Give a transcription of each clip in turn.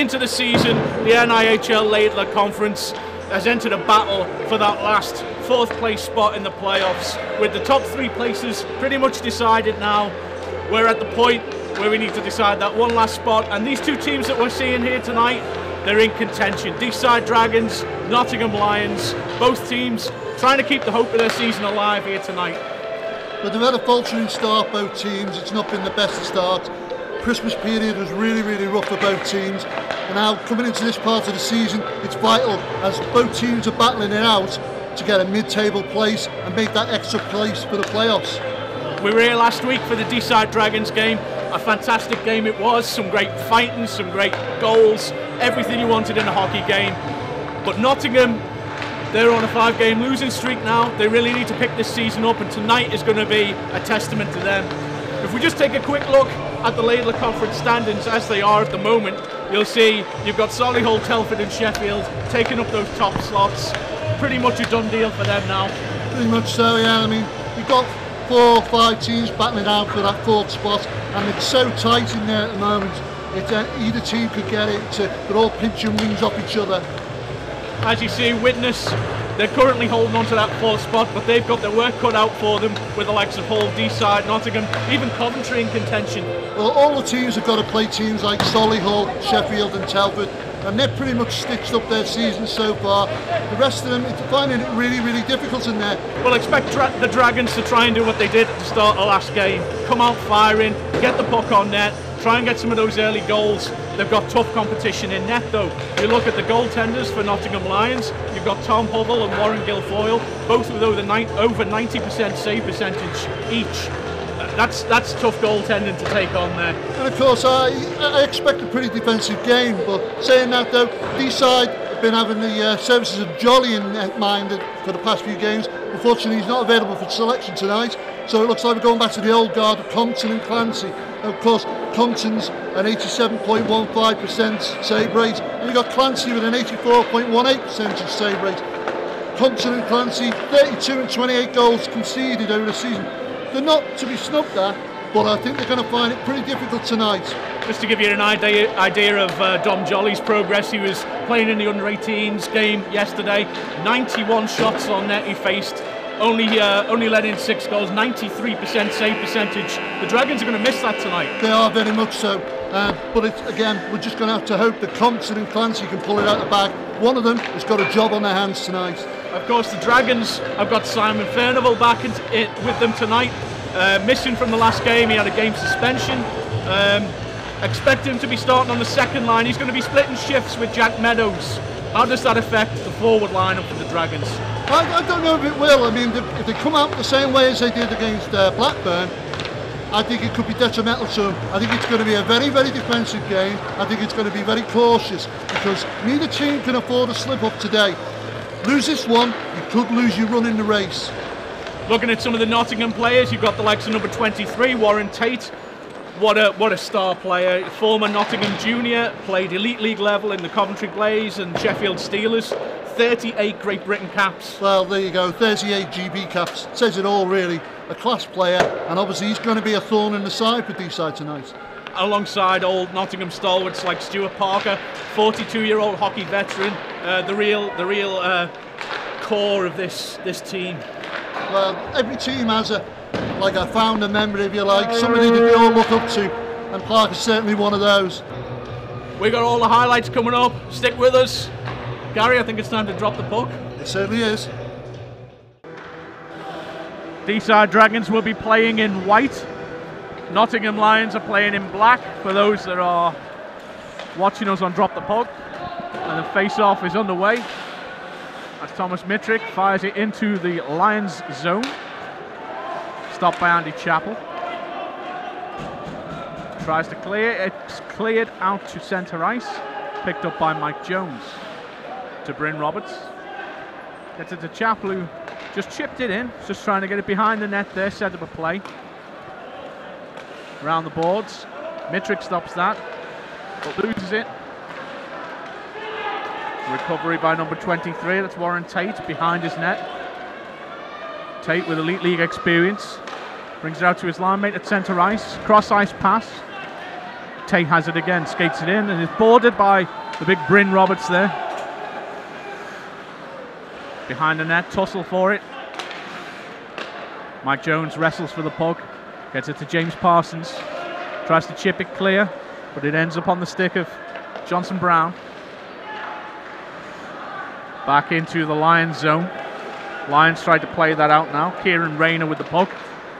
into the season, the NIHL Laidler Conference has entered a battle for that last 4th place spot in the playoffs. With the top 3 places pretty much decided now, we're at the point where we need to decide that one last spot, and these 2 teams that we're seeing here tonight, they're in contention. Deeside Dragons, Nottingham Lions, both teams trying to keep the hope of their season alive here tonight. But they've had a faltering start, both teams. It's not been the best of start. Christmas period was really, really rough for both teams. And now coming into this part of the season, it's vital as both teams are battling it out to get a mid-table place and make that extra place for the playoffs. We were here last week for the Deeside Dragons game. A fantastic game it was. Some great fighting, some great goals, everything you wanted in a hockey game. But Nottingham, they're on a 5-game losing streak now. They really need to pick this season up, and tonight is going to be a testament to them. If we just take a quick look at the Laidler Conference standings as they are at the moment, you'll see you've got Solihull, Telford and Sheffield taking up those top slots. Pretty much a done deal for them now. Pretty much so, yeah. I mean, we've got 4 or 5 teams battling out for that 4th spot, and it's so tight in there at the moment. Either team could get it. They're all pinching wings off each other. As you see, Witness, they're currently holding on to that 4th spot, but they've got their work cut out for them with the likes of Hull, Deeside, Nottingham, even Coventry in contention. Well, all the teams have got to play teams like Solihull, Sheffield and Telford, and they've pretty much stitched up their season so far. The rest of them are finding it really, really difficult in there. We'll expect the Dragons to try and do what they did at the start of last game. Come out firing, get the puck on net, try and get some of those early goals. They've got tough competition in net though. You look at the goaltenders for Nottingham Lions, you've got Tom Hovell and Warren Guilfoyle, both with over 90% save percentage each. That's tough goaltending to take on there. And of course, I expect a pretty defensive game, but saying that though, Deeside have been having the services of Jolly in mind for the past few games. Unfortunately, he's not available for selection tonight, so it looks like we're going back to the old guard of Compton and Clancy. And of course, Compton's an 87.15% save rate, and you've got Clancy with an 84.18% save rate. Compton and Clancy, 32 and 28 goals conceded over the season. They're not to be snubbed at, but I think they're going to find it pretty difficult tonight. Just to give you an idea of Dom Jolly's progress, he was playing in the under-18s game yesterday. 91 shots on net he faced, only let in 6 goals, 93% save percentage. The Dragons are going to miss that tonight. They are very much so, but again, we're just going to have to hope that Compton and Clancy can pull it out the bag. One of them has got a job on their hands tonight. Of course, the Dragons have got Simon Furnival back with them tonight. Missing from the last game, he had a game suspension. Expect him to be starting on the 2nd line. He's going to be splitting shifts with Jack Meadows. How does that affect the forward lineup for the Dragons? I don't know if it will. I mean, if they come out the same way as they did against Blackburn, I think it could be detrimental to them. I think it's going to be a very, very defensive game. I think it's going to be very cautious because neither team can afford to slip up today. Lose this one, you could lose your run in the race. Looking at some of the Nottingham players, you've got the likes of number 23, Warren Tate. What a star player. Former Nottingham junior, played elite league level in the Coventry Blaze and Sheffield Steelers. 38 Great Britain caps. Well, there you go, 38 GB caps. Says it all, really. A class player, and obviously he's going to be a thorn in the side for Deeside tonight. Alongside old Nottingham stalwarts like Stuart Parker, 42-year-old hockey veteran, the real core of this team. Well, every team has a founder member, if you like, somebody that they all look up to, and Parker's certainly one of those. We got all the highlights coming up. Stick with us. Gary, I think it's time to drop the puck. It certainly is. Deeside Dragons will be playing in white. Nottingham Lions are playing in black for those that are watching us on Drop the Puck. And the face-off is underway as Thomas Mitrick fires it into the Lions zone. Stopped by Andy Chappell. Tries to clear. It's cleared out to centre ice. Picked up by Mike Jones. To Bryn Roberts. Gets it to Chappell, who just chipped it in. Just trying to get it behind the net there. Set up a play. Around the boards. Mitrick stops that. But loses it. Recovery by number 23. That's Warren Tate behind his net. Tate with elite league experience. Brings it out to his line mate at centre ice. Cross ice pass. Tate has it again. Skates it in and is boarded by The big Bryn Roberts there. Behind the net, tussle for it. Mike Jones wrestles for the puck. Gets it to James Parsons. Tries to chip it clear, but it ends up on the stick of Johnson Brown. Back into the Lions zone. Lions tried to play that out now. Kieran Rayner with the puck.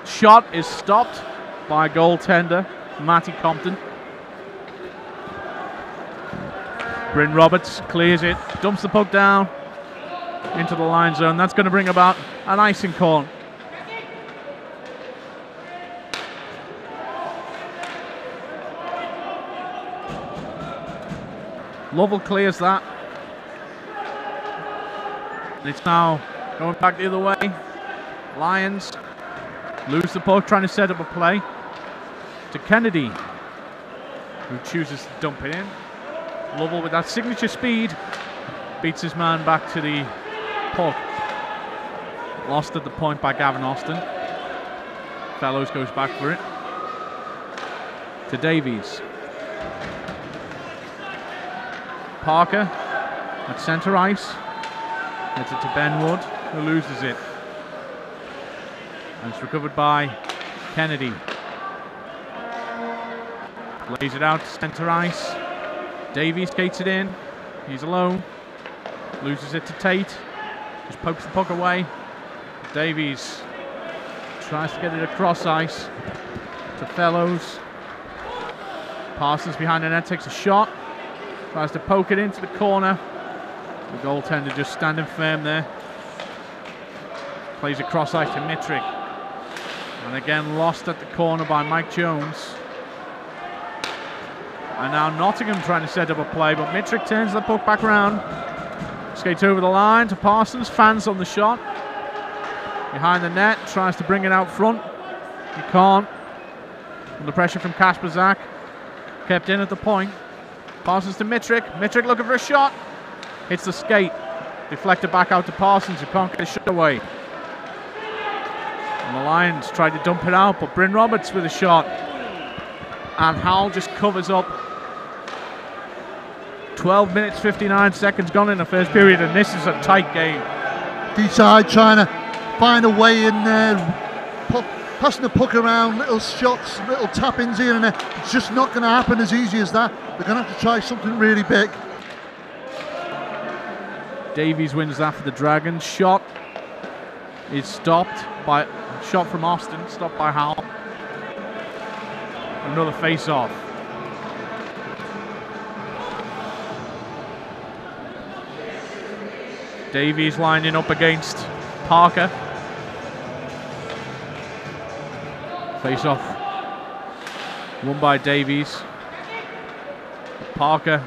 Shot is stopped by goaltender Matty Compton. Bryn Roberts clears it, dumps the puck down into the line zone. That's going to bring about an icing call. Lovell clears that. And it's now going back the other way. Lions lose the puck, trying to set up a play to Kennedy, who chooses to dump it in. Lovell with that signature speed beats his man back to the puck. Lost at the point by Gavin Austin. Fellows goes back for it to Davies. Parker at centre ice. Gets it to Ben Wood, who loses it. And it's recovered by Kennedy. Lays it out to centre ice. Davies skates it in. He's alone. Loses it to Tate. Just pokes the puck away. Davies tries to get it across ice to Fellows. Parsons behind the net, takes a shot. Tries to poke it into the corner. The goaltender just standing firm there. Plays across ice to Mitrick. And again lost at the corner by Mike Jones. And now Nottingham trying to set up a play, but Mitrick turns the puck back around. Skates over the line to Parsons, fans on the shot. Behind the net, tries to bring it out front. He can't. Under pressure from Kasper Zak. Kept in at the point. Parsons to Mitrick. Mitrick looking for a shot. Hits the skate. Deflected back out to Parsons, who can't get a shot away. And the Lions tried to dump it out, but Bryn Roberts with a shot. And Howell just covers up. 12 minutes, 59 seconds gone in the first period, and this is a tight game. Deeside trying to find a way in there, passing the puck around, little shots, little tap-ins here and there. It's just not going to happen as easy as that. They're going to have to try something really big. Davies wins that for the Dragons. Shot is stopped by, shot from Austin, stopped by Howell. Another face-off. Davies lining up against Parker. Face-off won by Davies. Parker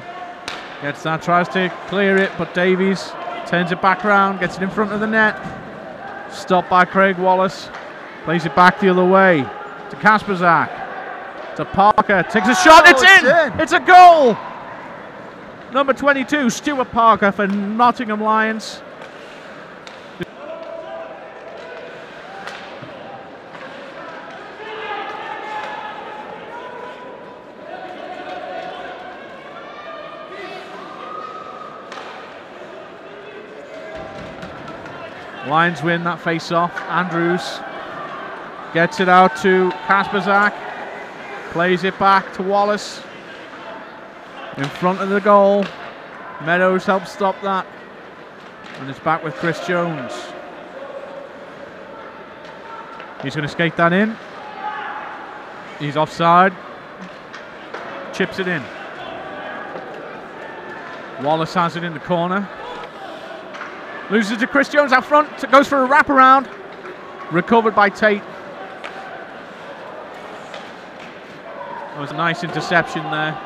gets that, tries to clear it, but Davies turns it back around, gets it in front of the net. Stopped by Craig Wallace. Plays it back the other way to Kasper Zak. To Parker, takes a shot, it's in! It's a goal! Number 22, Stuart Parker for Nottingham Lions. Lions win that face-off. Andrews gets it out to Kasper Zak. Plays it back to Wallace. In front of the goal. Meadows helps stop that. And it's back with Chris Jones. He's going to skate that in. He's offside. Chips it in. Wallace has it in the corner. Loses to Chris Jones out front. Goes for a wraparound. Recovered by Tate. That was a nice interception there.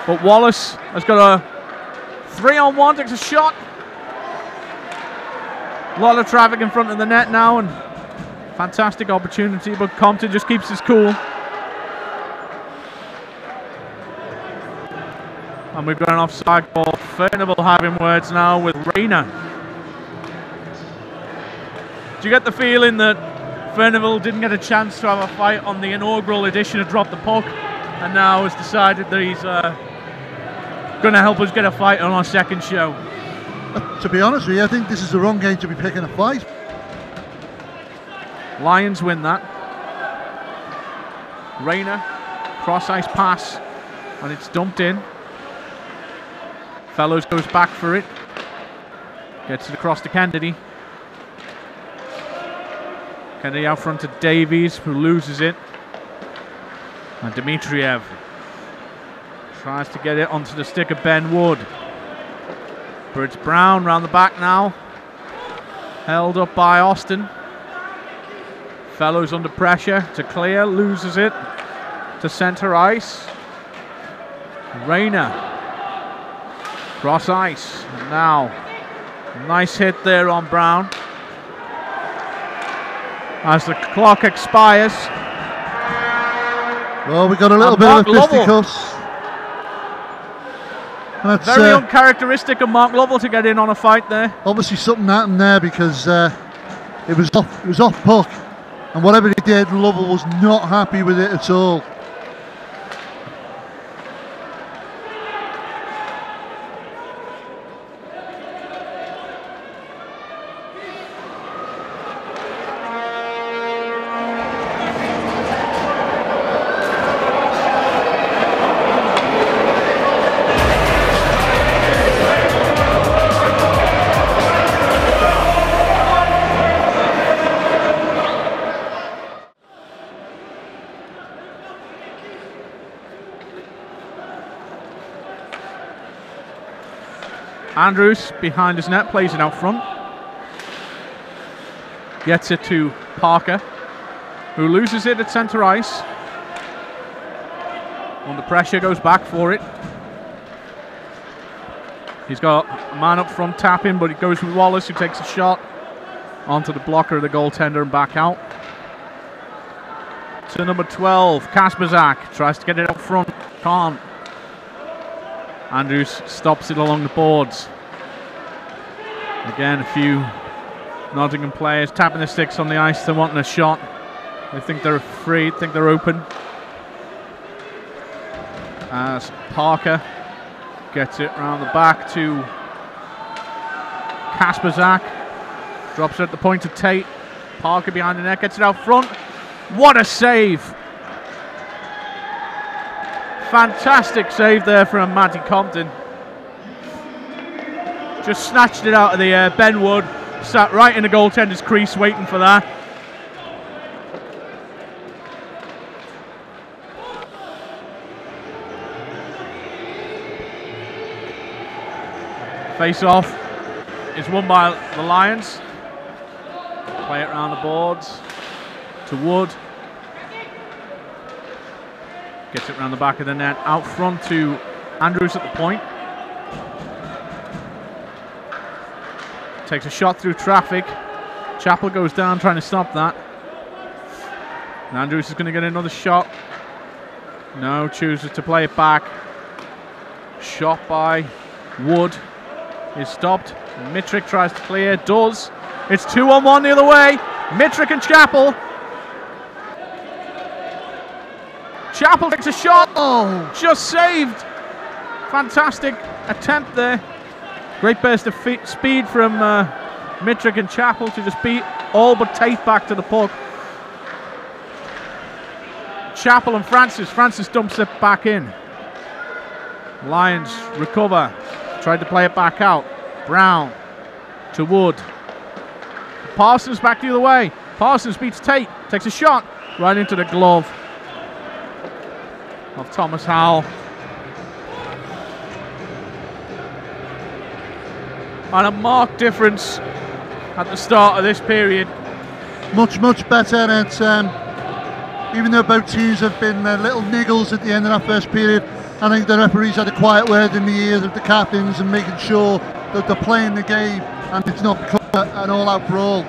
But Wallace has got a 3-on-1, takes a shot. A lot of traffic in front of the net now, and fantastic opportunity, but Compton just keeps his cool. And we've got an offside ball. Furnival having words now with Rayner. Do you get the feeling that Furnival didn't get a chance to have a fight on the inaugural edition of Drop the Puck, and now has decided that he's going to help us get a fight on our second show. To be honest with you, I think this is the wrong game to be picking a fight. Lions win that. Rayner, cross-ice pass, and it's dumped in. Fellows goes back for it. Gets it across to Kennedy. Kennedy out front to Davies, who loses it. And Dmitriev tries to get it onto the stick of Ben Wood. But it's Brown round the back now. Held up by Austin. Fellows under pressure to clear, loses it to centre ice. Rayner, cross ice, and now nice hit there on Brown. As the clock expires. Well, we got a little bit of a fisticuffs. Very uncharacteristic of Mark Lovell to get in on a fight there. Obviously something happened there because it was off puck. And whatever he did, Lovell was not happy with it at all. Andrews behind his net, plays it out front. Gets it to Parker, who loses it at centre ice. Under pressure, goes back for it. He's got a man up front tapping, but it goes with Wallace, who takes a shot onto the blocker of the goaltender and back out. To number 12, Kasperzak, tries to get it up front, can't. Andrews stops it along the boards. Again, a few Nottingham players tapping the sticks on the ice. They're wanting a shot. They think they're free, think they're open. As Parker gets it round the back to Kasperzak. Drops it at the point to Tate. Parker behind the net, gets it out front. What a save! Fantastic save there from Matty Compton. Just snatched it out of the air. Ben Wood sat right in the goaltender's crease waiting for that. Face off is won by the Lions. Play it around the boards to Wood. Gets it around the back of the net, out front to Andrews at the point. Takes a shot through traffic. Chappell goes down trying to stop that. And Andrews is going to get another shot. No, chooses to play it back. Shot by Wood is stopped. Mitrick tries to clear, does. It's 2-on-1 the other way. Mitrick and Chappell. Chappell takes a shot. Oh, just saved. Fantastic attempt there. Great burst of speed from Mitrick and Chappell to just beat all but Tate back to the puck. Chappell and Francis. Francis dumps it back in. Lions recover. Tried to play it back out. Brown to Wood. Parsons back the other way. Parsons beats Tate. Takes a shot right into the glove of Thomas Howell. And a marked difference at the start of this period. Much better. And even though both teams have been little niggles at the end of that first period, I think the referees had a quiet word in the ears of the captains and making sure that they're playing the game and it's not become an all-out brawl.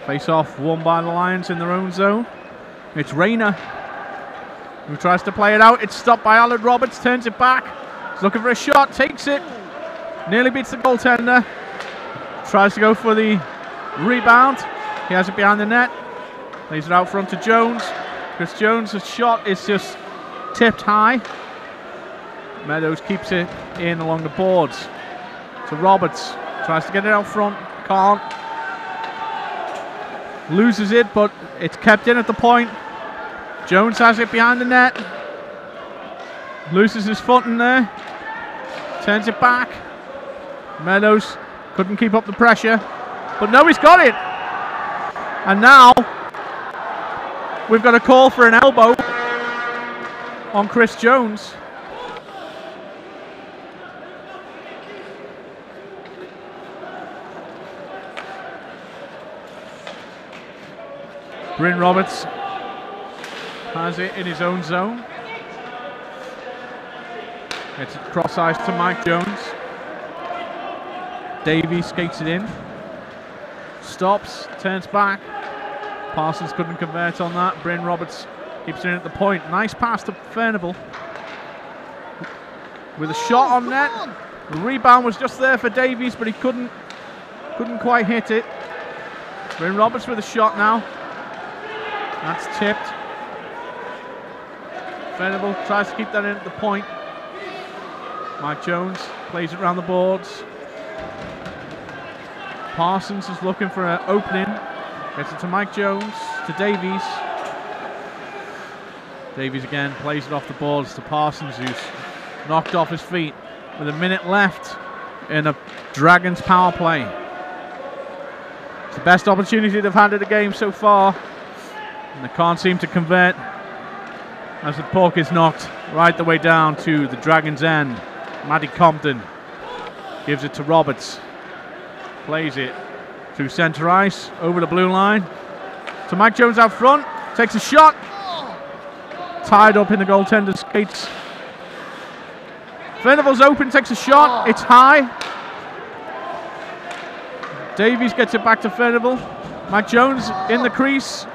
Face-off won by the Lions in their own zone. It's Rayner who tries to play it out. It's stopped by Alan Roberts, turns it back. He's looking for a shot, takes it. Nearly beats the goaltender. Tries to go for the rebound. He has it behind the net. Lays it out front to Jones. Chris Jones' shot is just tipped high. Meadows keeps it in along the boards. So Roberts tries to get it out front, can't. Loses it, but it's kept in at the point. Jones has it behind the net. Loses his foot in there. Turns it back. Meadows couldn't keep up the pressure. But no, he's got it. And now we've got a call for an elbow on Chris Jones. Bryn Roberts has it in his own zone. It's cross ice to Mike Jones. Davies skates it in. Stops, turns back. Parsons couldn't convert on that. Bryn Roberts keeps it in at the point. Nice pass to Furnival. With a shot on net. The rebound was just there for Davies, but he couldn't quite hit it. Bryn Roberts with a shot now. That's tipped. Furnival tries to keep that in at the point. Mike Jones plays it around the boards. Parsons is looking for an opening. Gets it to Mike Jones, to Davies. Davies again plays it off the boards to Parsons, who's knocked off his feet with a minute left in a Dragons power play. It's the best opportunity they've had at the game so far, and they can't seem to convert as the puck is knocked right the way down to the Dragons' end. Matty Compton gives it to Roberts. Plays it through centre ice, over the blue line. To Mike Jones out front. Takes a shot. Tied up in the goaltender's skates. Furnival's open, takes a shot. It's high. Davies gets it back to Furnival. Mike Jones in the crease.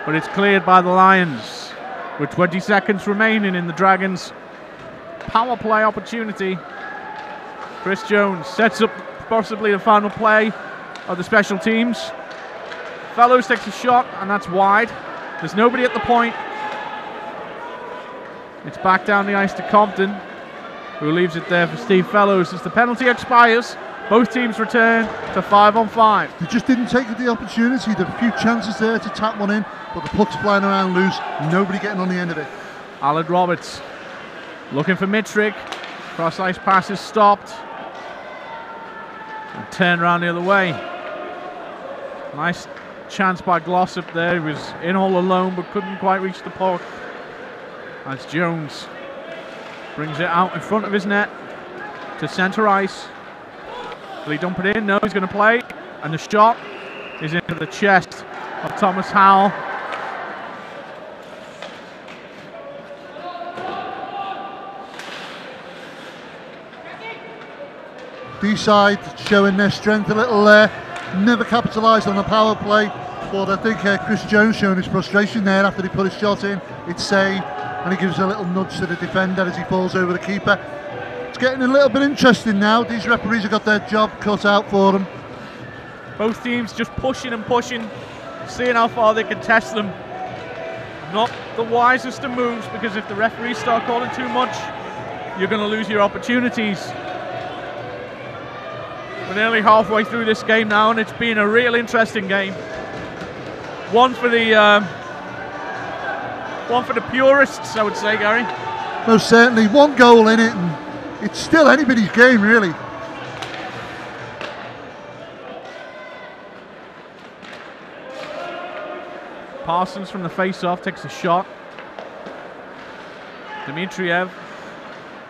But it's cleared by the Lions with 20 seconds remaining in the Dragons' power play opportunity. Chris Jones sets up possibly the final play of the special teams. Fellows takes a shot, and that's wide. There's nobody at the point. It's back down the ice to Compton, who leaves it there for Steve Fellows as the penalty expires. Both teams return to 5-on-5. They just didn't take the opportunity. There were a few chances there to tap one in, but the puck's flying around loose. Nobody getting on the end of it. Alan Roberts looking for Mitrick. Cross ice pass is stopped. And turned around the other way. Nice chance by Glossop there. He was in all alone but couldn't quite reach the puck. As Jones brings it out in front of his net to centre ice. Will he dump it in? No, he's going to play. And the shot is into the chest of Thomas Howell. Deeside showing their strength a little there. Never capitalised on the power play. But I think Chris Jones showing his frustration there after he put his shot in. It's saved. And he gives a little nudge to the defender as he falls over the keeper. It's getting a little bit interesting now. These referees have got their job cut out for them. Both teams just pushing and pushing, seeing how far they can test them. Not the wisest of moves, because if the referees start calling too much, you're going to lose your opportunities. We're nearly halfway through this game now, and it's been a real interesting game. One for the purists, I would say, Gary. Most certainly. One goal in it, and it's still anybody's game, really. Parsons from the face-off takes a shot. Dmitriev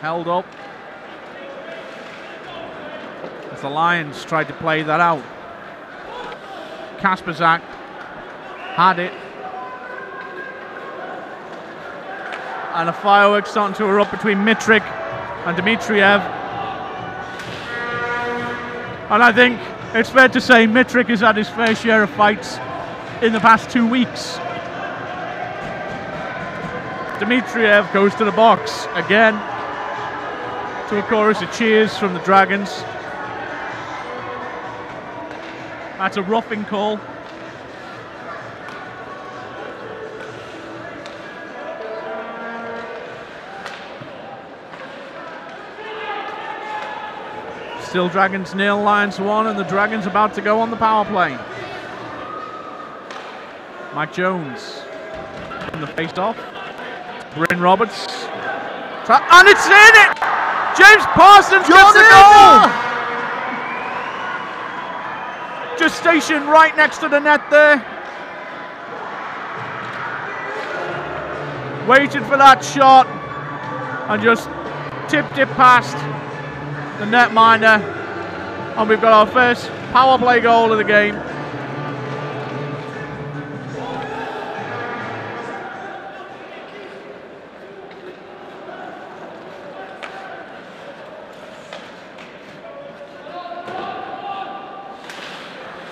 held up as the Lions tried to play that out. Kasperzak had it. And a fireworks starting to erupt between Mitrick and Dmitriev. And I think it's fair to say Mitrick has had his fair share of fights in the past 2 weeks. Dmitriev goes to the box again to a chorus of cheers from the Dragons. That's a roughing call. Still Dragons 0, Lions 1, and the Dragons about to go on the power play. Mike Jones in the face-off. Bryn Roberts. And it's in it! James Parsons gets the goal! Just stationed right next to the net there. Waited for that shot and just tipped it past the netminder. And we've got our first power play goal of the game.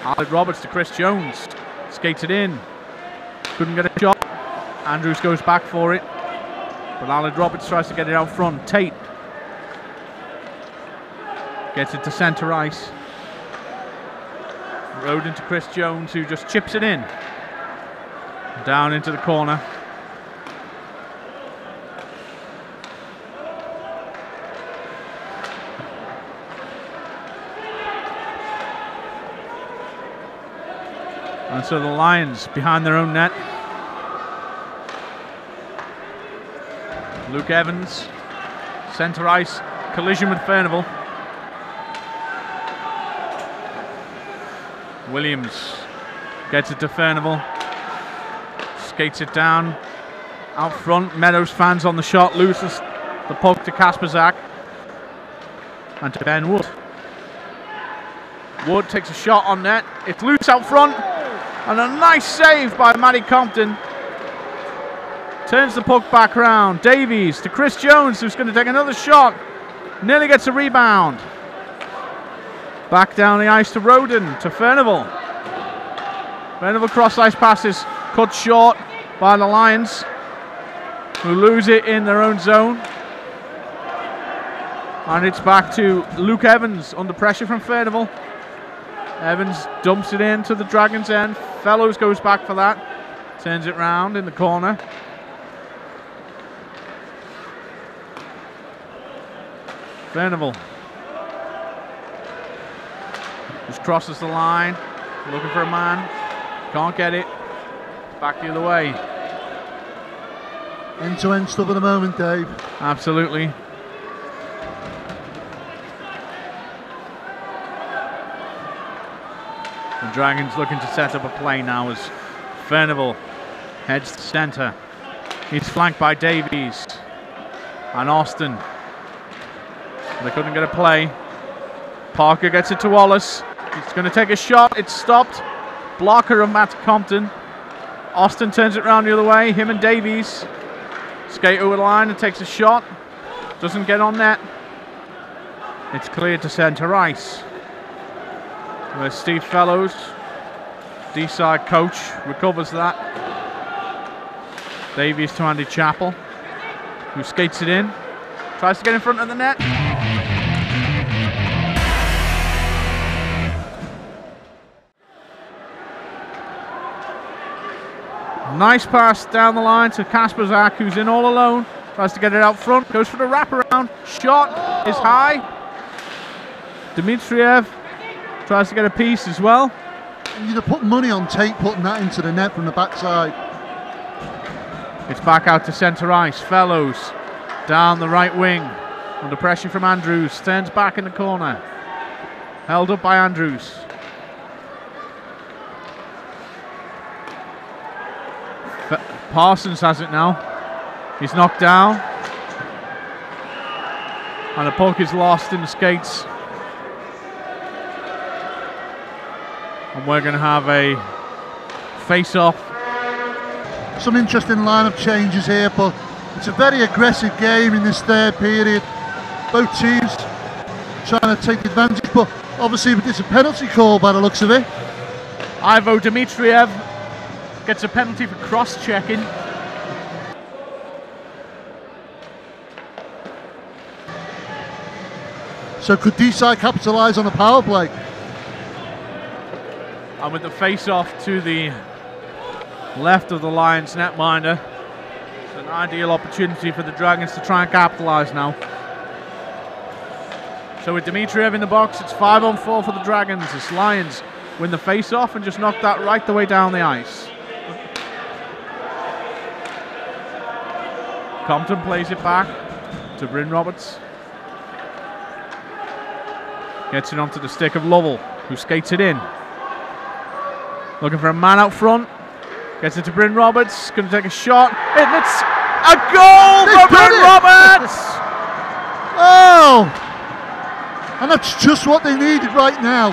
Aled Roberts to Chris Jones. Skates it in. Couldn't get a shot. Andrews goes back for it. But Aled Roberts tries to get it out front. Tate gets it to centre ice. Roden to Chris Jones, who just chips it in. Down into the corner. And so the Lions behind their own net. Luke Evans, centre ice, collision with Furnival. Williams gets it to Furnival, skates it down, out front. Meadows fans on the shot, loses the puck to Kasperzak and to Ben Wood. Wood takes a shot on net, it's loose out front, and a nice save by Matty Compton. Turns the puck back round. Davies to Chris Jones, who's going to take another shot. Nearly gets a rebound. Back down the ice to Roden, to Furnival. Furnival cross ice passes, cut short by the Lions, who lose it in their own zone. And it's back to Luke Evans under pressure from Furnival. Evans dumps it into the Dragons' end. Fellows goes back for that. Turns it round in the corner. Furnival just crosses the line, looking for a man. Can't get it. Back the other way. End-to-end stuff at the moment, Dave. Absolutely. The Dragons looking to set up a play now as Furnival heads to centre. He's flanked by Davies and Austin. They couldn't get a play. Parker gets it to Wallace. He's going to take a shot. It's stopped. Blocker of Matt Compton. Austin turns it round the other way. Him and Davies skate over the line and takes a shot. Doesn't get on net. It's cleared to centre ice, where Steve Fellows, Deeside coach, recovers that. Davies to Andy Chappell, who skates it in. Tries to get in front of the net. Nice pass down the line to Kasperzak, who's in all alone. Tries to get it out front. Goes for the wraparound. Shot is high. Dmitriev tries to get a piece as well. You'd have put money on Tate putting that into the net from the backside. It's back out to centre ice. Fellows down the right wing. Under pressure from Andrews. Turns back in the corner. Held up by Andrews. Parsons has it now. He's knocked down. And the puck is lost in the skates. And we're going to have a face-off. Some interesting lineup changes here, but it's a very aggressive game in this third period. Both teams trying to take advantage, but obviously it's a penalty call by the looks of it. Ivo Dmitriev gets a penalty for cross-checking. So could Deeside capitalise on a power play? And with the face-off to the left of the Lions netminder, it's an ideal opportunity for the Dragons to try and capitalise now. So with Dmitriev in the box, it's 5-on-4 for the Dragons as Lions win the face-off and just knock that right the way down the ice. Compton plays it back to Bryn Roberts. Gets it onto the stick of Lovell, who skates it in. Looking for a man out front. Gets it to Bryn Roberts. Going to take a shot. And it's a goal for Bryn Roberts! Oh! And that's just what they needed right now.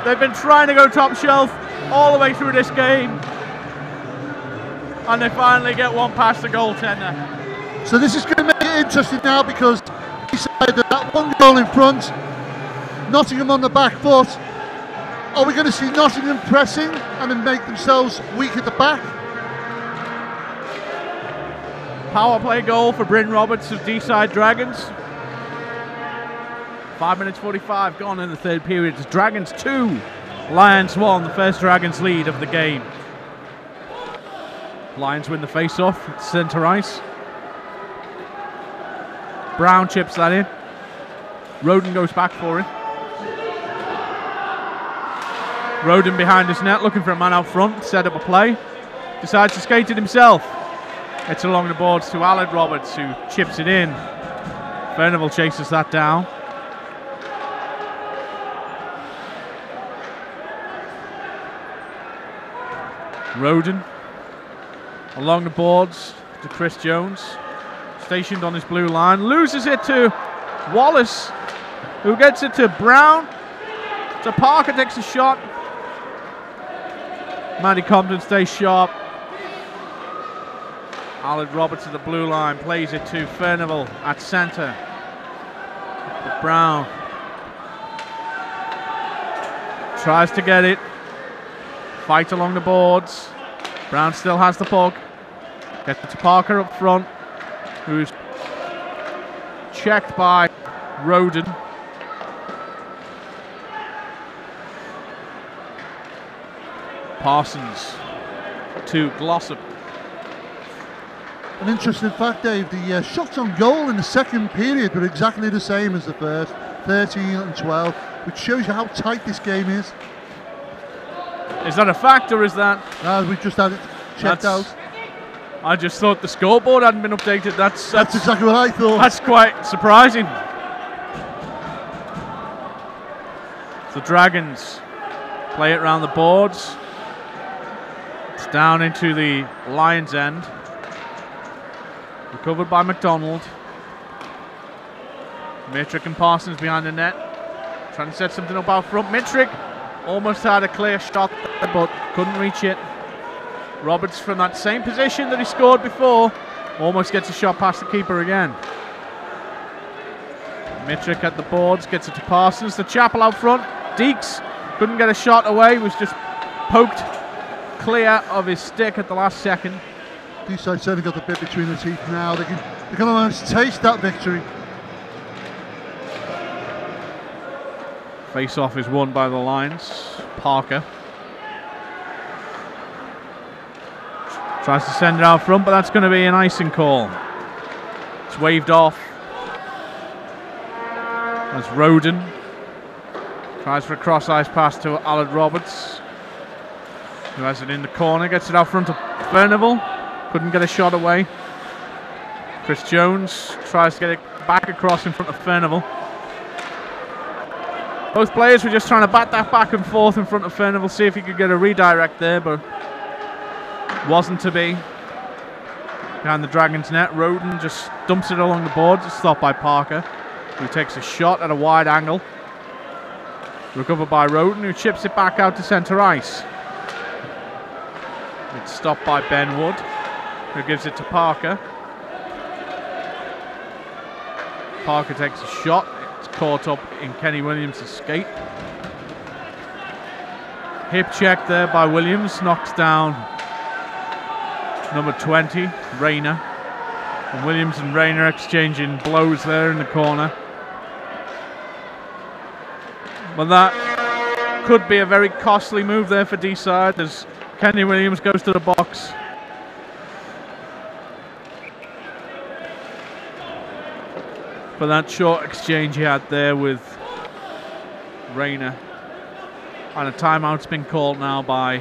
They've been trying to go top shelf all the way through this game. And they finally get one past the goaltender. So this is going to make it interesting now because Deeside that one goal in front. Nottingham on the back foot. Are we going to see Nottingham pressing and then make themselves weak at the back? Power play goal for Bryn Roberts of Deeside Dragons. 5 minutes 45 gone in the third period. It's Dragons 2, Lions 1, the first Dragons lead of the game. Lions win the face-off at centre ice. Brown chips that in. Roden goes back for it. Roden behind his net looking for a man out front, set up a play. Decides to skate it himself. It's along the boards to Aled Roberts, who chips it in. Furnival chases that down. Roden along the boards to Chris Jones, stationed on his blue line, loses it to Wallace, who gets it to Brown. So Parker takes a shot. Matty Compton stays sharp. Aled Roberts at the blue line plays it to Furnival at centre. Brown tries to get it. Fight along the boards. Brown still has the puck. Gets it to Parker up front, who's checked by Roden. Parsons to Glossop. An interesting fact, Dave, the shots on goal in the second period were exactly the same as the first, 13 and 12, which shows you how tight this game is. Is that a fact or is that? We've just had it checked out. I just thought the scoreboard hadn't been updated. That's exactly what I thought. That's quite surprising. The Dragons play it round the boards. It's down into the Lions' end. Recovered by McDonald. Mitrick and Parsons behind the net. Trying to set something up out front. Mitrick almost had a clear shot there, but couldn't reach it. Roberts from that same position that he scored before almost gets a shot past the keeper again. Mitrick at the boards, gets it to Parsons. The Chapel out front. Deeks couldn't get a shot away, was just poked clear of his stick at the last second. Deeside certainly got the bit between the teeth now. They can almost taste that victory. Face-off is won by the Lions. Parker tries to send it out front, but that's going to be an icing call. It's waved off. As Roden tries for a cross-ice pass to Aled Roberts, who has it in the corner, gets it out front to Furnival. Couldn't get a shot away. Chris Jones tries to get it back across in front of Furnival. Both players were just trying to bat that back and forth in front of Furnival, see if he could get a redirect there, but wasn't to be. Behind the Dragons' net, Roden just dumps it along the boards. It's stopped by Parker, who takes a shot at a wide angle. Recovered by Roden, who chips it back out to centre ice. It's stopped by Ben Wood, who gives it to Parker. Parker takes a shot. It's caught up in Kenny Williams' skate. Hip check there by Williams. Knocks down number 20, Rayner. And Williams and Rayner exchanging blows there in the corner. But that could be a very costly move there for Deeside as Kenny Williams goes to the box. for that short exchange he had there with Rayner. And a timeout's been called now by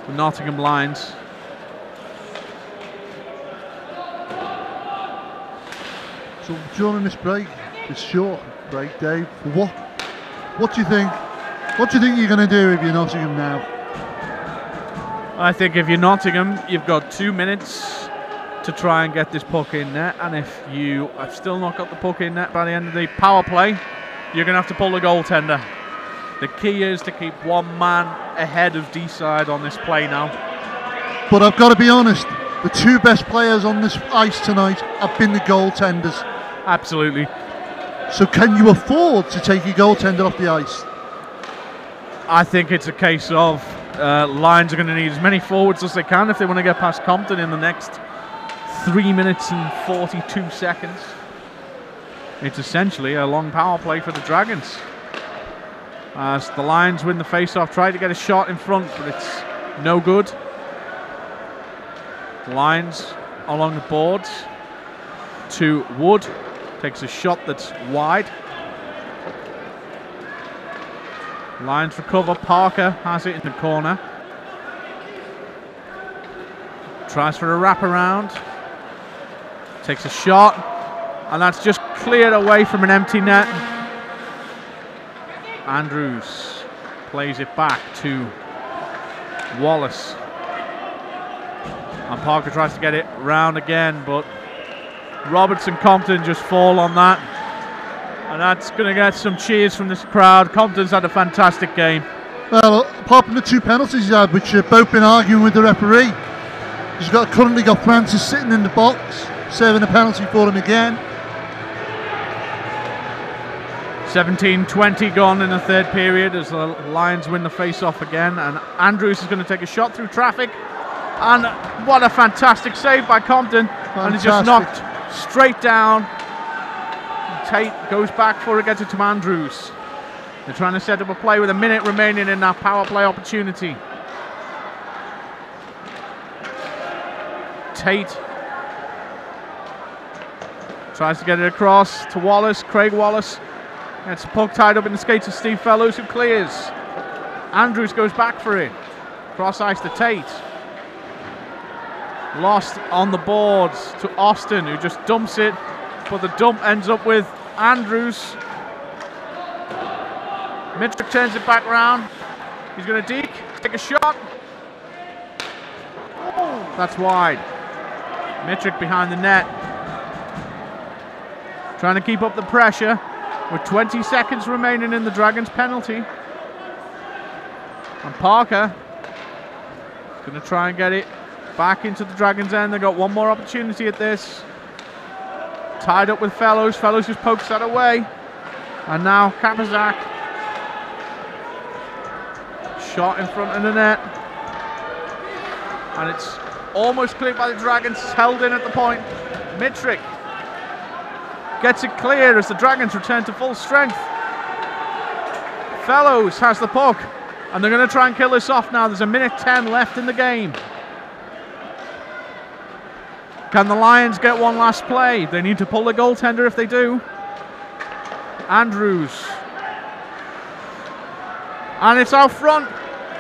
the Nottingham Lions. So during this break, this short break, Dave, what do you think? What do you think you're going to do if you're Nottingham now? I think if you're Nottingham, you've got 2 minutes to try and get this puck in net, and if you have still not got the puck in net by the end of the power play, you're going to have to pull the goaltender. The key is to keep one man ahead of Deeside on this play now. But I've got to be honest, the 2 best players on this ice tonight have been the goaltenders. Absolutely. So can you afford to take your goaltender off the ice? I think it's a case of Lions are going to need as many forwards as they can if they want to get past Compton in the next 3 minutes and 42 seconds. It's essentially a long power play for the Dragons. As the Lions win the face-off, try to get a shot in front, but it's no good. Lions along the boards to Wood. Takes a shot that's wide. Lions recover. Parker has it in the corner. Tries for a wraparound. Takes a shot. And that's just cleared away from an empty net. Andrews plays it back to Wallace. And Parker tries to get it round again, but Robertson Compton just fall on that. And that's going to get some cheers from this crowd. Compton's had a fantastic game. Well, apart from the 2 penalties he's had, which have both been arguing with the referee, he's currently got Francis sitting in the box, serving a penalty for him again. 17-20 gone in the third period as the Lions win the face-off again, and Andrews is going to take a shot through traffic, and what a fantastic save by Compton. Fantastic. And it's just knocked straight down. Tate goes back for it, gets it to Andrews. They're trying to set up a play with a minute remaining in that power play opportunity. Tate tries to get it across to Wallace. Craig Wallace gets the puck tied up in the skates of Steve Fellows, who clears. Andrews goes back for it. Cross ice to Tate. Lost on the boards to Austin, who just dumps it, but the dump ends up with Andrews. Mitrick turns it back round. He's going to deke, take a shot. That's wide. Mitrick behind the net. Trying to keep up the pressure with 20 seconds remaining in the Dragons' penalty. And Parker is going to try and get it back into the Dragons' end. They've got one more opportunity at this. Tied up with Fellows. Fellows just pokes that away. And now Kapazak. Shot in front of the net. And it's almost cleared by the Dragons. It's held in at the point. Mitrick gets it clear as the Dragons return to full strength. Fellows has the puck. And they're going to try and kill this off now. There's a minute 10 left in the game. Can the Lions get one last play? They need to pull the goaltender if they do. Andrews. And it's out front.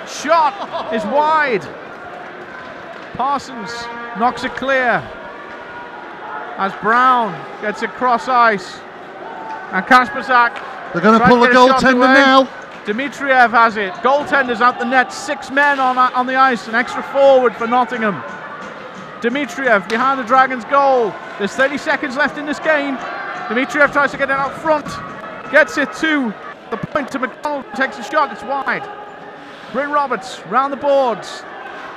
Shot is wide. Parsons knocks it clear. As Brown gets it cross ice. And Kasperzak. They're going to pull the goaltender now. Dmitriev has it. Goaltender's out the net. 6 men on the ice. An extra forward for Nottingham. Dmitriev behind the Dragons' goal. There's 30 seconds left in this game. Dmitriev tries to get it out front. Gets it to the point to McDonald. Takes a shot. It's wide. Bryn Roberts round the boards.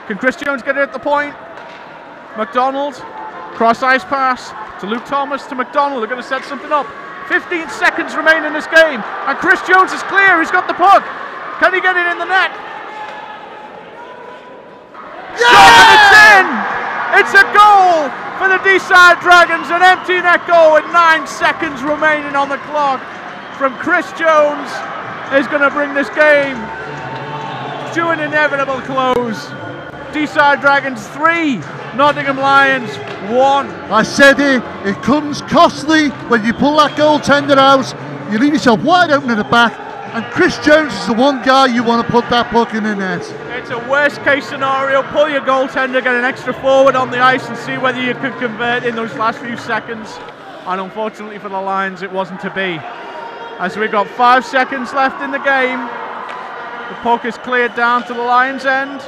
Can Chris Jones get it at the point? McDonald. Cross ice pass to Luke Thomas to McDonald. They're going to set something up. 15 seconds remain in this game. And Chris Jones is clear. He's got the puck. Can he get it in the net? Yeah! It's in! It's a goal for the Deeside Dragons, an empty net goal with 9 seconds remaining on the clock from Chris Jones is going to bring this game to an inevitable close. Deeside Dragons 3, Nottingham Lions 1. I said it comes costly when you pull that goaltender out. You leave yourself wide open at the back, and Chris Jones is the one guy you want to put that puck in the net. It's a worst case scenario. Pull your goaltender, get an extra forward on the ice and see whether you can convert in those last few seconds. And unfortunately for the Lions, it wasn't to be. As we've got 5 seconds left in the game, the puck is cleared down to the Lions' end.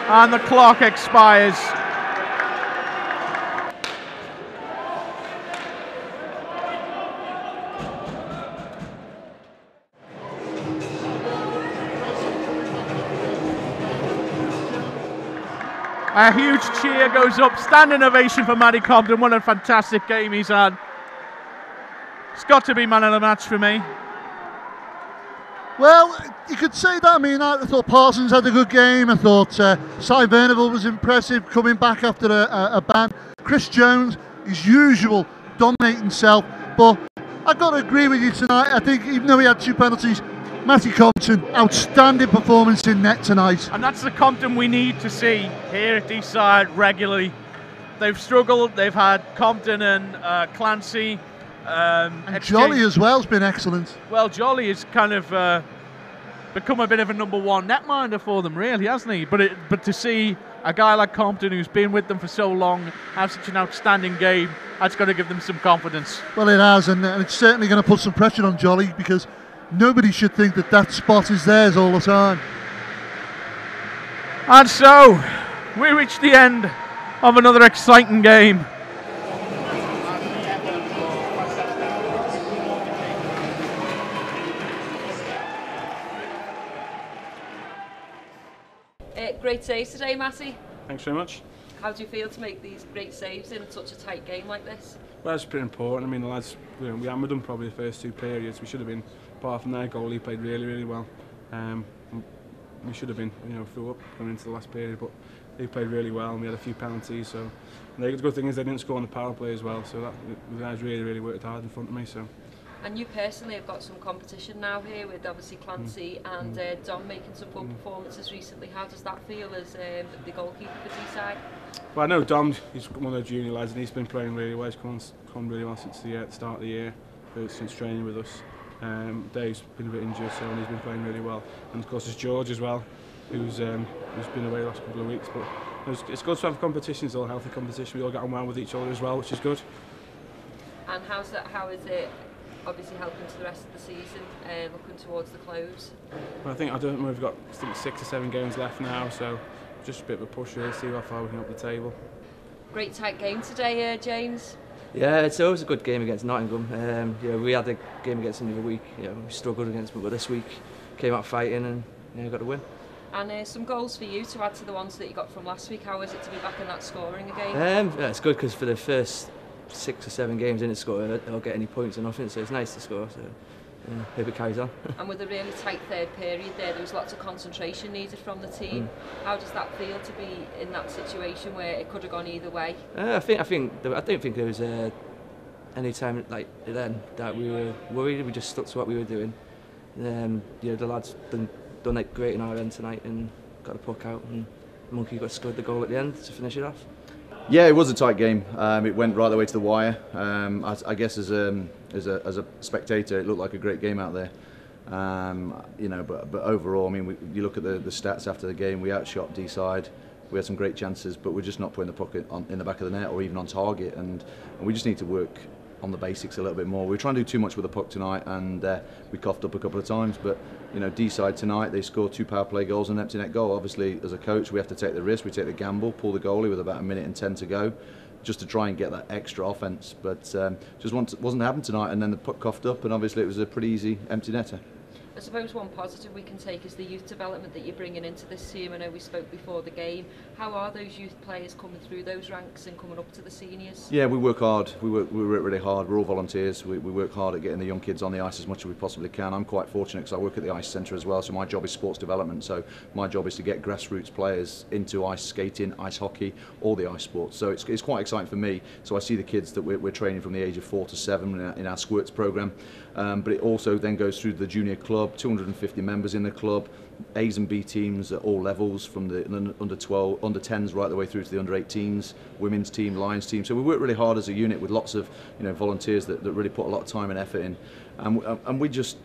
And the clock expires. A huge cheer goes up, standing ovation for Matty Compton. What a fantastic game he's had. It's got to be man of the match for me. Well, you could say that. I mean, I thought Parsons had a good game. I thought Cy Bernabel was impressive coming back after a ban. Chris Jones, his usual, dominating himself. But I've got to agree with you tonight. I think even though he had 2 penalties, Matty Compton, outstanding performance in net tonight. And that's the Compton we need to see here at Deeside regularly. They've struggled. They've had Compton and Clancy. And Jolly as well has been excellent. Well, Jolly has kind of become a bit of a #1 netminder for them, really, hasn't he? But to see a guy like Compton, who's been with them for so long, have such an outstanding game, that's got to give them some confidence. Well, it has, and it's certainly going to put some pressure on Jolly, because nobody should think that that spot is theirs all the time. And so, we reach the end of another exciting game. Great saves today, Matty. Thanks very much. How do you feel to make these great saves in such a tight game like this? Well, it's pretty important. I mean, the lads, we hammered them probably the first 2 periods. We should have been, apart from their goal, he played really, really well. We should have been, through up going into the last period, but they played really well, and we had a few penalties. So, and the good thing is they didn't score on the power play as well. So the guys really, really worked hard in front of me. So. And you personally have got some competition now here with obviously Clancy and Dom making some good performances recently. How does that feel as the goalkeeper for Deeside? Well, I know Dom, he's one of the junior lads, and he's been playing really well. He's come really well since the start of the year, since training with us. Dave's been a bit injured, so he's been playing really well. And of course there's George as well, who's been away the last couple of weeks. But it's good to have competition. It's all healthy competition. We all get on well with each other as well, which is good. And how is it obviously helping to the rest of the season, looking towards the close? Well, I don't know, we've got 6 or 7 games left now, so just a bit of a push really, see how far we can up the table. Great tight game today, James. Yeah, it's always a good game against Nottingham. We had a game against them the other week. We struggled against them, but this week came out fighting and got a win. And some goals for you to add to the ones that you got from last week. How is it to be back in that scoring again? Yeah, it's good because for the first 6 or 7 games I didn't score, I don't get any points or nothing, so it's nice to score. So hope it carries on. And with a really tight third period there was lots of concentration needed from the team. How does that feel to be in that situation where it could have gone either way? I don't think there was any time like then that we were worried. We just stuck to what we were doing. The lads done it great in our end tonight and got a puck out, and Monkey scored the goal at the end to finish it off. Yeah, it was a tight game. It went right the way to the wire. I guess as a spectator, it looked like a great game out there. But overall, I mean, you look at the stats after the game. We outshot Deeside. We had some great chances, but we're just not putting the puck in the back of the net or even on target. And we just need to work on the basics a little bit more. We were trying to do too much with the puck tonight, and we coughed up a couple of times. But Deeside tonight, they scored 2 power play goals and an empty net goal. Obviously, as a coach, we have to take the risk. We take the gamble, pull the goalie with about 1 minute and 10 to go, just to try and get that extra offence. But just wasn't happening tonight. And then the puck coughed up, and obviously it was a pretty easy empty netter. I suppose one positive we can take is the youth development that you're bringing into this team. I know we spoke before the game. How are those youth players coming through those ranks and coming up to the seniors? Yeah, we work hard. We work really hard. We're all volunteers. We work hard at getting the young kids on the ice as much as we possibly can. I'm quite fortunate because I work at the ice centre as well, so my job is sports development. So my job is to get grassroots players into ice skating, ice hockey, all the ice sports. So it's quite exciting for me. So I see the kids that we're training from the age of 4 to 7 in our squirts programme. But it also then goes through the junior club, club, 250 members in the club, A's and B teams at all levels, from the under 12, under 10s right the way through to the under 18s, women's team, Lions team. So we work really hard as a unit with lots of volunteers that really put a lot of time and effort in. And we just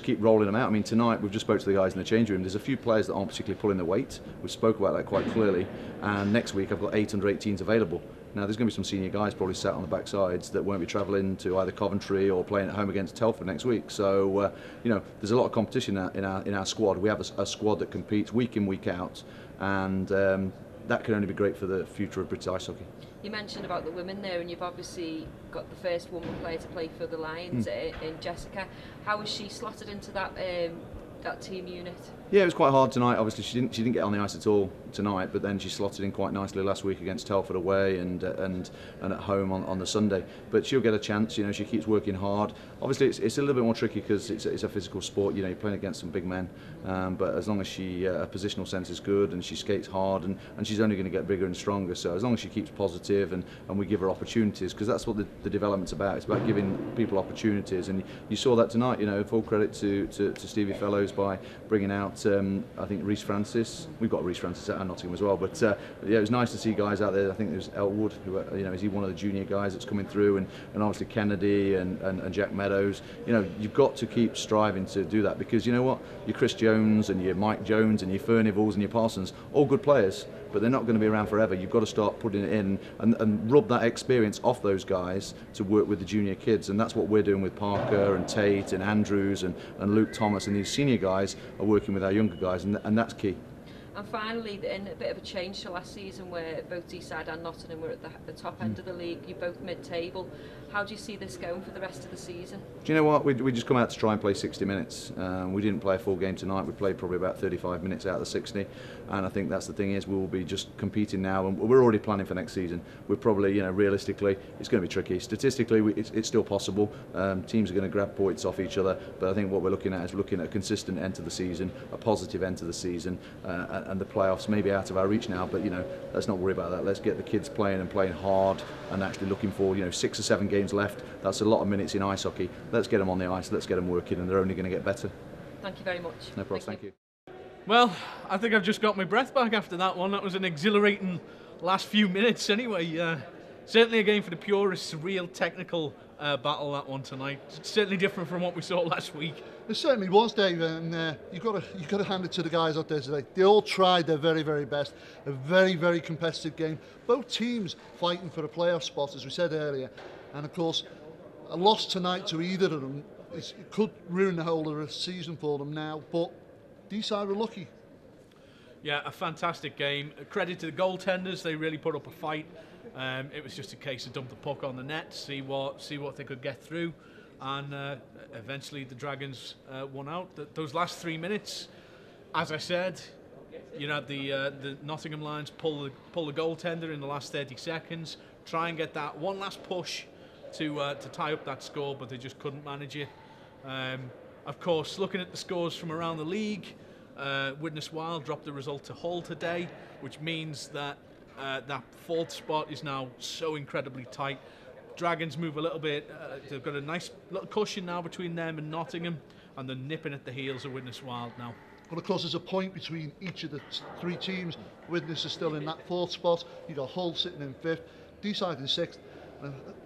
keep rolling them out. I mean, tonight we've just spoke to the guys in the change room. There's a few players that aren't particularly pulling the weight. We spoke about that quite clearly. And next week I've got 8 under 18s available. Now there's going to be some senior guys probably sat on the backsides that won't be travelling to either Coventry or playing at home against Telford next week. So there's a lot of competition in our squad. We have a squad that competes week in, week out, and that can only be great for the future of British ice hockey. You mentioned about the women there, and you've obviously got the first woman player to play for the Lions in Jessica. How was she slotted into that team unit? Yeah, it was quite hard tonight. Obviously, she didn't get on the ice at all tonight, but then she slotted in quite nicely last week against Telford away and at home on the Sunday. But she'll get a chance. She keeps working hard. Obviously, it's a little bit more tricky because it's a physical sport. You're playing against some big men. But as long as her positional sense is good and she skates hard, and she's only going to get bigger and stronger. So as long as she keeps positive and we give her opportunities, because that's what the development's about. It's about giving people opportunities, and you saw that tonight. Full credit to Stevie Fellows by bringing out I think Reece Francis. We've got Reece Francis at Nottingham as well, but it was nice to see guys out there. I think there's Elwood, who is he one of the junior guys that's coming through, and obviously Kennedy and Jack Meadows. You've got to keep striving to do that, because you know what, your Chris Jones and your Mike Jones and your Furnival's and your Parsons, all good players, but they're not going to be around forever. You've got to start putting it in and rub that experience off those guys to work with the junior kids, and that's what we're doing with Parker and Tate and Andrews and Luke Thomas, and these senior guys are working with our younger guys, and that's key. And finally, in a bit of a change to last season, where both Deeside and Nottingham were at the top end of the league, you're both mid-table. How do you see this going for the rest of the season? Do you know what? We just come out to try and play 60 minutes. We didn't play a full game tonight. We played probably about 35 minutes out of the 60, and I think that's the thing is we will be just competing now, and we're already planning for next season. We're probably, realistically, it's going to be tricky. Statistically, it's still possible. Teams are going to grab points off each other, but I think what we're looking at is a consistent end to the season, a positive end to the season, and the playoffs may be out of our reach now, but let's not worry about that. Let's get the kids playing and playing hard, and actually looking for 6 or 7 games left. That's a lot of minutes in ice hockey. Let's get them on the ice, let's get them working, and they're only going to get better. Thank you very much. No problem, thank you. Well, I think I've just got my breath back after that one. That was an exhilarating last few minutes anyway. Certainly a game for the purists, real technical battle, that one tonight. Certainly different from what we saw last week. It certainly was, Dave, and you've got to hand it to the guys out there today. They all tried their very, very best. A very, very competitive game. Both teams fighting for a playoff spot, as we said earlier. And of course, a loss tonight to either of them it could ruin the whole of the season for them now. But Deeside were lucky. Yeah, a fantastic game. Credit to the goaltenders; they really put up a fight. It was just a case of dump the puck on the net, see what they could get through, and eventually the Dragons won out. Those last 3 minutes, as I said, the Nottingham Lions pull the goaltender in the last 30 seconds, try and get that one last push to tie up that score, but they just couldn't manage it. Of course, looking at the scores from around the league, Widnes Wild dropped the result to Hull today, which means that that 4th spot is now so incredibly tight. Dragons move a little bit. They've got a nice little cushion now between them and Nottingham, and they're nipping at the heels of Widnes Wild now. Well, of course, there's a point between each of the 3 teams. Widnes is still in that 4th spot. You've got Hull sitting in 5th, Deeside in 6th.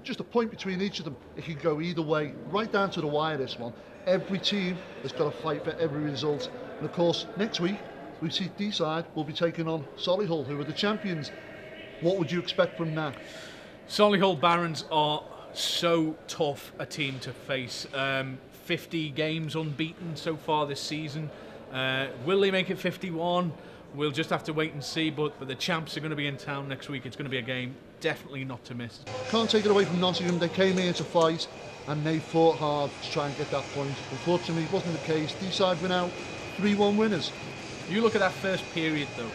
Just a point between each of them. It can go either way, right down to the wire, this one. Every team has got to fight for every result. And of course, next week, we see Deeside will be taking on Solihull, who are the champions. What would you expect from that? Solihull Barons are so tough a team to face. 50 games unbeaten so far this season. Will they make it 51? We'll just have to wait and see, but the champs are going to be in town next week. It's going to be a game definitely not to miss. Can't take it away from Nottingham. They came here to fight, and they fought hard to try and get that point. Unfortunately, it wasn't the case. Deeside went out 3-1 winners. You look at that first period, though.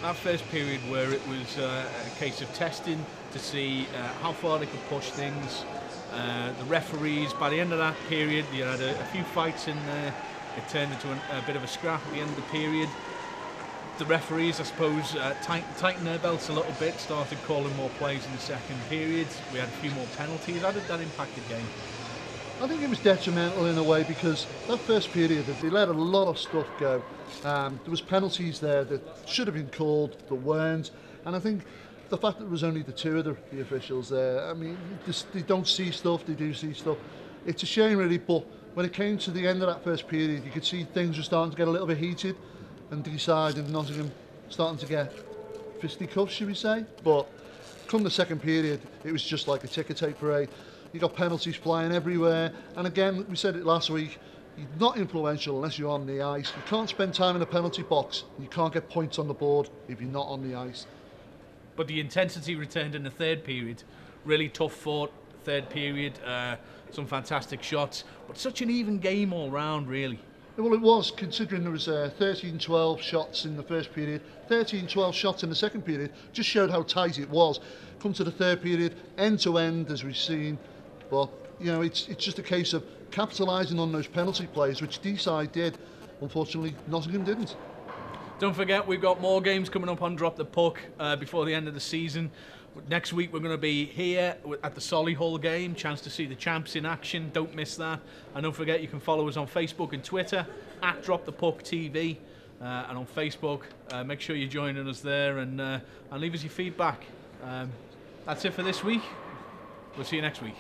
That first period where it was a case of testing to see how far they could push things. The referees, by the end of that period, you had a few fights in there. It turned into a bit of a scrap at the end of the period. The referees, I suppose, tightened their belts a little bit, started calling more plays in the second period. We had a few more penalties. How did that impact the game? I think it was detrimental in a way because that first period they let a lot of stuff go. There was penalties there that should have been called, that weren't, and I think the fact that there was only the two of the officials there, I mean, they don't see stuff, they do see stuff. It's a shame really, but when it came to the end of that first period, you could see things were starting to get a little bit heated, and Deeside and Nottingham starting to get fisticuffs, should we say? But come the second period, it was just like a ticker tape parade. You got penalties flying everywhere, and again, we said it last week, you're not influential unless you're on the ice. You can't spend time in the penalty box, you can't get points on the board if you're not on the ice. But the intensity returned in the third period. Really tough fought third period, some fantastic shots, but such an even game all round, really. Well, it was, considering there was 13-12 shots in the first period, 13-12 shots in the second period, just showed how tight it was. Come to the third period, end to end, as we've seen. But, you know, it's just a case of capitalising on those penalty plays, which Deeside did. Unfortunately, Nottingham didn't. Don't forget, we've got more games coming up on Drop the Puck before the end of the season. Next week, we're going to be here at the Solihull game, chance to see the champs in action. Don't miss that. And don't forget, you can follow us on Facebook and Twitter, at Drop the Puck TV. And on Facebook, make sure you're joining us there and leave us your feedback. That's it for this week. We'll see you next week.